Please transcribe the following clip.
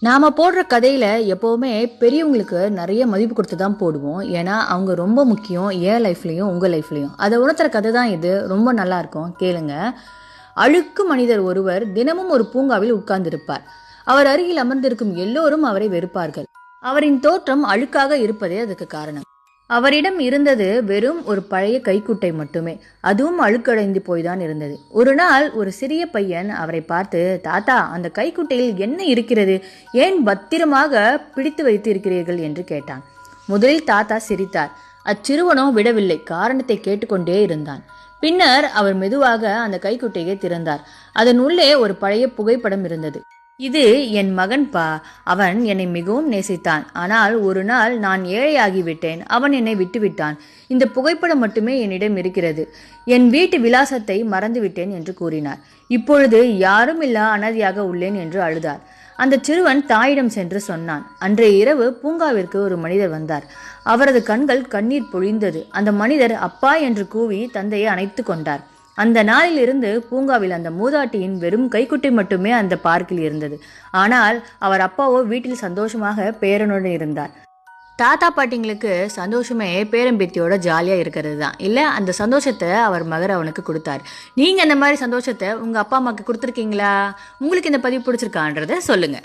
நாம போடுற கதையில எப்பவுமே பெரியவங்களுக்கு நிறைய மதிப்பு கொடுத்து தான் போடுவோம். ஏன்னா அவங்க ரொம்ப முக்கியம், என் லைஃப்லயும் உங்க லைஃப்லயும். அதை உணர்த்துற கதை தான் இது. ரொம்ப நல்லா இருக்கும், கேளுங்க. அழுக்கு மனிதர் ஒருவர் தினமும் ஒரு பூங்காவில் உட்கார்ந்திருப்பார். அவர் அருகில் அமர்ந்திருக்கும் எல்லோரும் அவரை வெறுப்பார்கள். அவரின் தோற்றம் அழுக்காக இருப்பதே அதுக்கு காரணம். அவரிடம் இருந்தது வெறும் ஒரு பழைய கைக்குட்டை மட்டுமே. அதுவும் அழுக்கடைந்து போய்தான் இருந்தது. ஒரு நாள் ஒரு சிறிய பையன் அவரை பார்த்து, தாத்தா, அந்த கைக்குட்டையில் என்ன இருக்கிறது? ஏன் பத்திரமாக பிடித்து வைத்து இருக்கிறீர்கள் என்று கேட்டான். முதலில் தாத்தா சிரித்தார். அச்சிறுவனோ விடவில்லை. காரணத்தை கேட்டுக்கொண்டே இருந்தான். பின்னர் அவர் மெதுவாக அந்த கைக்குட்டையை திறந்தார். அதன் உள்ளே ஒரு பழைய புகைப்படம் இருந்தது. இது என் மகன் பா. அவன் என்னை மிகவும் நேசித்தான். ஆனால் ஒரு நாள் நான் ஏழையாகிவிட்டேன். அவன் என்னை விட்டுவிட்டான். இந்த புகைப்படம் மட்டுமே என்னிடம் இருக்கிறது. என் வீட்டு விலாசத்தை மறந்துவிட்டேன் என்று கூறினார். இப்பொழுது யாரும் இல்லா அனாதையாக உள்ளேன் என்று அழுதார். அந்த சிறுவன் தாயிடம் சென்று சொன்னான். அன்றைய இரவு பூங்காவிற்கு ஒரு மனிதர் வந்தார். அவரது கண்கள் கண்ணீர் பொழிந்தது. அந்த மனிதர் அப்பா என்று கூவி தந்தையை அணைத்து கொண்டார். அந்த நாளில் இருந்து பூங்காவில் அந்த மூதாட்டியின் வெறும் கைக்குட்டை மட்டுமே அந்த பார்க்கில் இருந்தது. ஆனால் அவர் அப்பாவோ வீட்டில் சந்தோஷமாக பேரனுடன் இருந்தார். தாத்தா பாட்டிங்களுக்கு சந்தோஷமே பேரம்பேத்தியோட ஜாலியா இருக்கிறது தான் இல்ல. அந்த சந்தோஷத்தை அவர் மகர் அவனுக்கு கொடுத்தார். நீங்க அந்த மாதிரி சந்தோஷத்தை உங்க அப்பா அம்மாக்கு கொடுத்துருக்கீங்களா? உங்களுக்கு இந்த பதிவு பிடிச்சிருக்கான்றத சொல்லுங்க.